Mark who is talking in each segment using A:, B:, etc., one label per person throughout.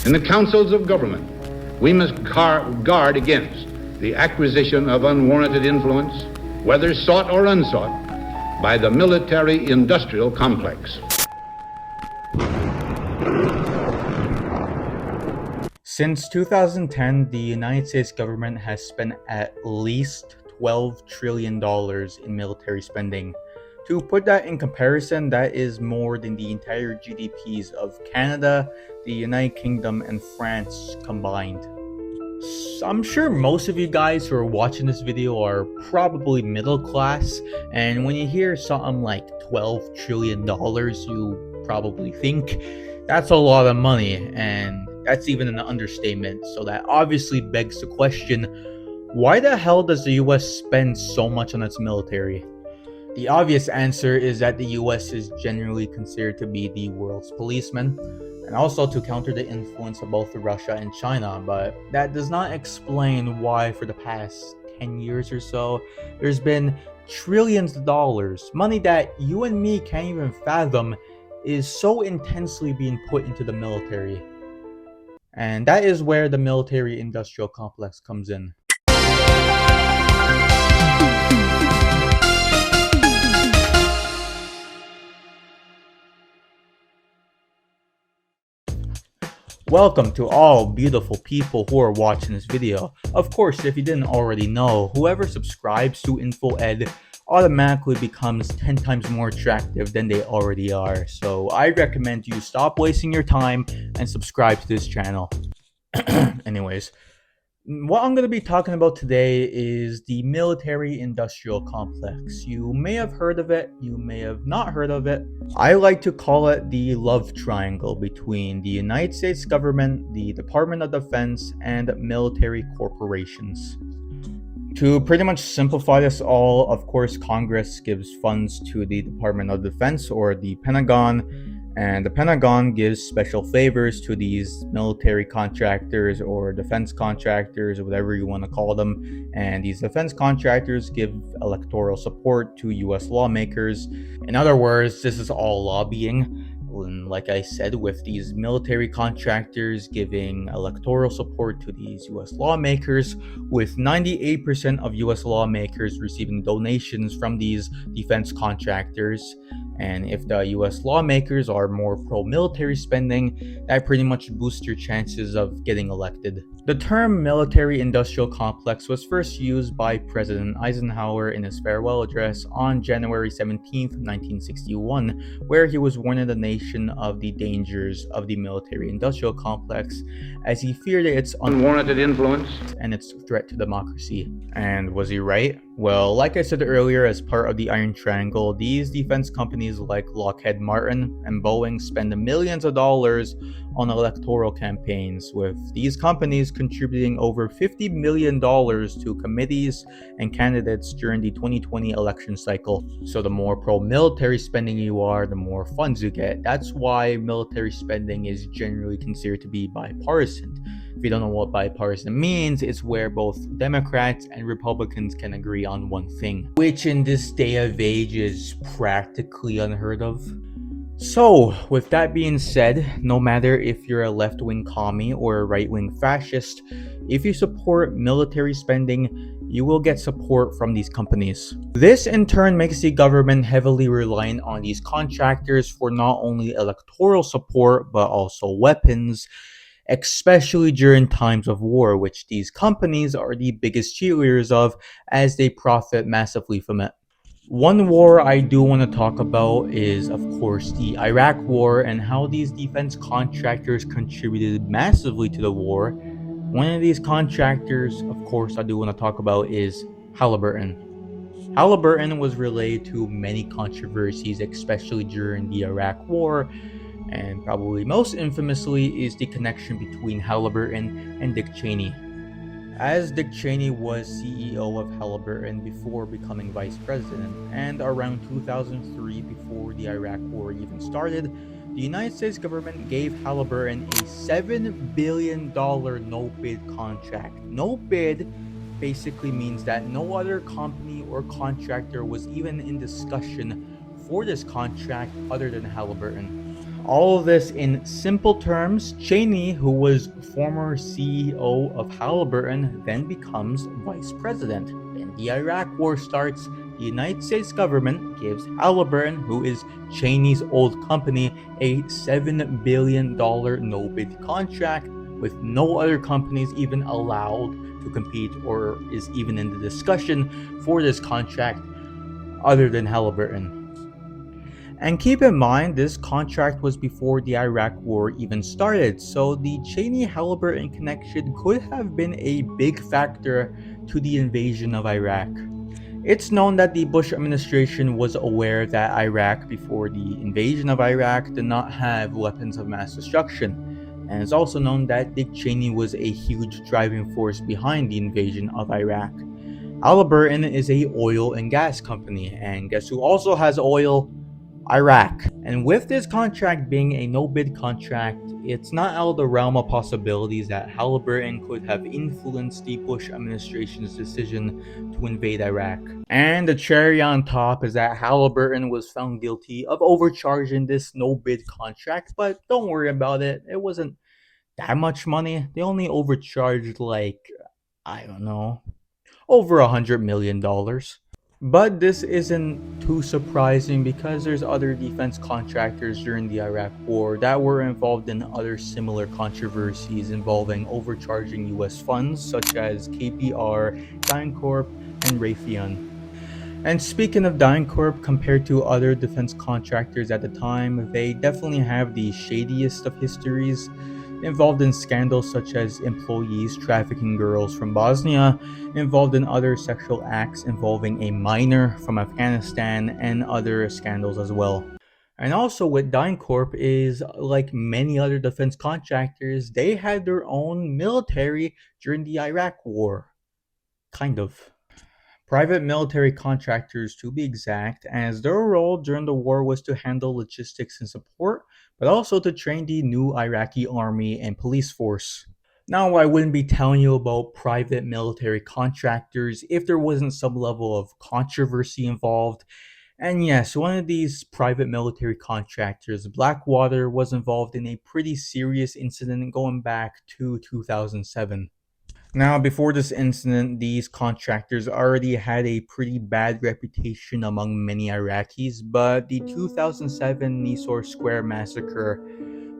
A: In the councils of government, we must guard against the acquisition of unwarranted influence, whether sought or unsought, by the military-industrial complex.
B: Since 2010, the United States government has spent at least $12 trillion in military spending. To put that in comparison, that is more than the entire GDPs of Canada, the United Kingdom, and France combined. So I'm sure most of you guys who are watching this video are probably middle class, and when you hear something like $12 trillion, you probably think that's a lot of money, and that's even an understatement. So that obviously begs the question, why the hell does the US spend so much on its military? The obvious answer is that the US is generally considered to be the world's policeman, and also to counter the influence of both Russia and China, but that does not explain why for the past 10 years or so, there's been trillions of dollars, money that you and me can't even fathom, is so intensely being put into the military. And that is where the military-industrial complex comes in. Welcome to all beautiful people who are watching this video. Of course, if you didn't already know, whoever subscribes to InfoEd automatically becomes 10 times more attractive than they already are. So I recommend you stop wasting your time and subscribe to this channel. Anyways, what I'm going to be talking about today is the military-industrial complex. You may have heard of it, you may have not heard of it. I like to call it the love triangle between the United States government, the Department of Defense, and military corporations. To pretty much simplify this all, of course, Congress gives funds to the Department of Defense or the Pentagon, and the Pentagon gives special favors to these military contractors or defense contractors, or whatever you want to call them. And these defense contractors give electoral support to US lawmakers. In other words, this is all lobbying. And like I said, with these military contractors giving electoral support to these US lawmakers, with 98% of US lawmakers receiving donations from these defense contractors. And if the US lawmakers are more pro-military spending, that pretty much boosts your chances of getting elected. The term military-industrial complex was first used by President Eisenhower in his farewell address on January 17, 1961, where he was warning the nation of the dangers of the military-industrial complex as he feared its
A: Unwarranted influence
B: and its threat to democracy. And was he right? Well, like I said earlier, as part of the Iron Triangle, these defense companies like Lockheed Martin and Boeing spend millions of dollars on electoral campaigns, with these companies contributing over $50 million to committees and candidates during the 2020 election cycle. So the more pro-military spending you are, the more funds you get. That's why military spending is generally considered to be bipartisan. If you don't know what bipartisan means, it's where both Democrats and Republicans can agree on one thing, which in this day of age is practically unheard of. So, with that being said, no matter if you're a left-wing commie or a right-wing fascist, if you support military spending, you will get support from these companies. This in turn makes the government heavily reliant on these contractors for not only electoral support, but also weapons, especially during times of war, which these companies are the biggest cheerleaders of as they profit massively from it. One war I do want to talk about is, of course, the Iraq War and how these defense contractors contributed massively to the war. One of these contractors, of course, I do want to talk about is Halliburton. Halliburton was related to many controversies, especially during the Iraq War, and probably most infamously is the connection between Halliburton and Dick Cheney. As Dick Cheney was CEO of Halliburton before becoming vice president, and around 2003, before the Iraq War even started, the United States government gave Halliburton a $7 billion no-bid contract. No bid basically means that no other company or contractor was even in discussion for this contract other than Halliburton. All of this in simple terms, Cheney, who was former CEO of Halliburton, then becomes vice president. Then the Iraq War starts. The United States government gives Halliburton, who is Cheney's old company, a $7 billion no-bid contract with no other companies even allowed to compete or is even in the discussion for this contract other than Halliburton. And keep in mind, this contract was before the Iraq War even started, so the Cheney-Halliburton connection could have been a big factor to the invasion of Iraq. It's known that the Bush administration was aware that Iraq, before the invasion of Iraq, did not have weapons of mass destruction. And it's also known that Dick Cheney was a huge driving force behind the invasion of Iraq. Halliburton is a oil and gas company, and guess who also has oil? Iraq. And with this contract being a no-bid contract, it's not out of the realm of possibilities that Halliburton could have influenced the Bush administration's decision to invade Iraq. And the cherry on top is that Halliburton was found guilty of overcharging this no-bid contract, but don't worry about it. It wasn't that much money. They only overcharged I don't know, over $100 million. But this isn't too surprising because there's other defense contractors during the Iraq War that were involved in other similar controversies involving overcharging US funds such as KBR, DynCorp, and Raytheon. And speaking of DynCorp, compared to other defense contractors at the time, they definitely have the shadiest of histories, involved in scandals such as employees trafficking girls from Bosnia, involved in other sexual acts involving a minor from Afghanistan, and other scandals as well. And also with DynCorp is, like many other defense contractors, they had their own military during the Iraq War. Kind of. Private military contractors to be exact, as their role during the war was to handle logistics and support, but also to train the new Iraqi army and police force. Now, I wouldn't be telling you about private military contractors if there wasn't some level of controversy involved. And yes, one of these private military contractors, Blackwater, was involved in a pretty serious incident going back to 2007. Now, before this incident, these contractors already had a pretty bad reputation among many Iraqis, but the 2007 Nisor Square massacre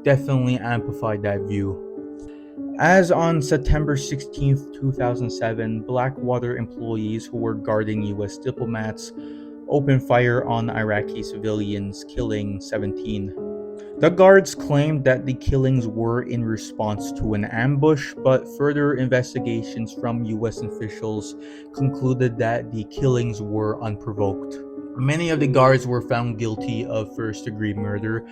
B: definitely amplified that view. As on September 16th, 2007, Blackwater employees who were guarding US diplomats opened fire on Iraqi civilians, killing 17. The guards claimed that the killings were in response to an ambush, but further investigations from US officials concluded that the killings were unprovoked. Many of the guards were found guilty of first-degree murder,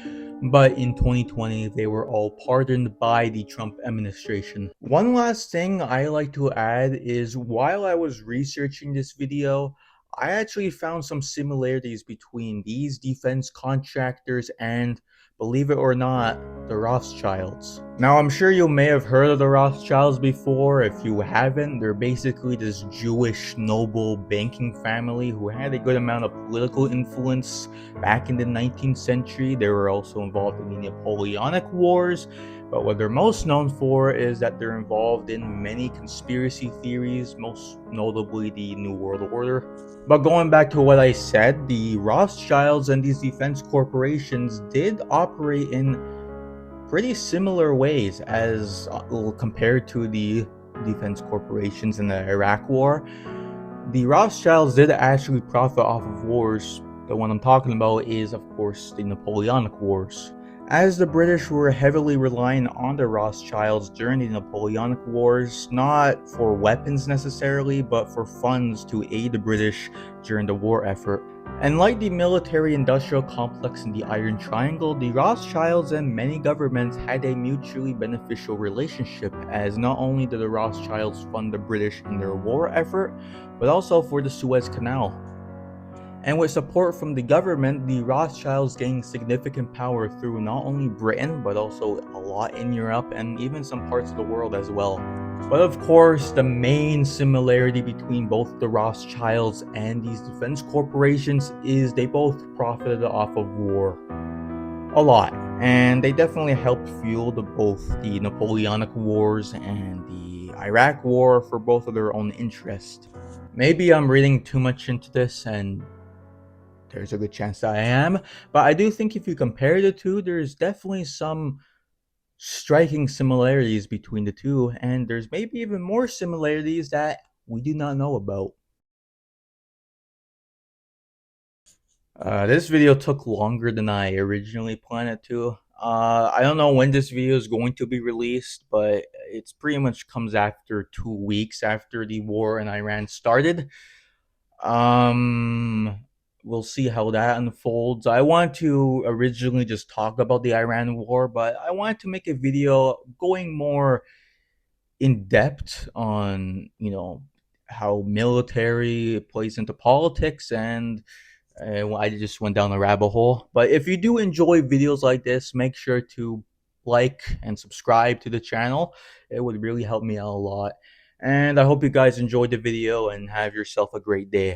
B: but in 2020 they were all pardoned by the Trump administration. One last thing I like to add is while I was researching this video, I actually found some similarities between these defense contractors and, believe it or not, the Rothschilds. Now, I'm sure you may have heard of the Rothschilds before. If you haven't, they're basically this Jewish noble banking family who had a good amount of political influence back in the 19th century. They were also involved in the Napoleonic Wars, but what they're most known for is that they're involved in many conspiracy theories, most notably the New World Order. But going back to what I said, the Rothschilds and these defense corporations did operate in pretty similar ways as compared to the defense corporations in the Iraq War. The Rothschilds did actually profit off of wars. The one I'm talking about is, of course, the Napoleonic Wars. As the British were heavily relying on the Rothschilds during the Napoleonic Wars, not for weapons necessarily, but for funds to aid the British during the war effort. And like the military-industrial complex in the Iron Triangle, the Rothschilds and many governments had a mutually beneficial relationship, as not only did the Rothschilds fund the British in their war effort, but also for the Suez Canal. And with support from the government, the Rothschilds gained significant power through not only Britain, but also a lot in Europe and even some parts of the world as well. But of course, the main similarity between both the Rothschilds and these defense corporations is they both profited off of war. A lot. and they definitely helped fuel both the Napoleonic Wars and the Iraq War for both of their own interest. Maybe I'm reading too much into this, and there's a good chance that I am, but I do think if you compare the two, there's definitely some striking similarities between the two, and there's maybe even more similarities that we do not know about. This video took longer than I originally planned it to. I don't know when this video is going to be released, but it's pretty much comes after 2 weeks after the war in Iran started. Um, we'll see how that unfolds. I want to originally just talk about the Iran war, but I wanted to make a video going more in depth on, how military plays into politics, and I just went down a rabbit hole. But if you do enjoy videos like this, make sure to like and subscribe to the channel. It would really help me out a lot. And I hope you guys enjoyed the video and have yourself a great day.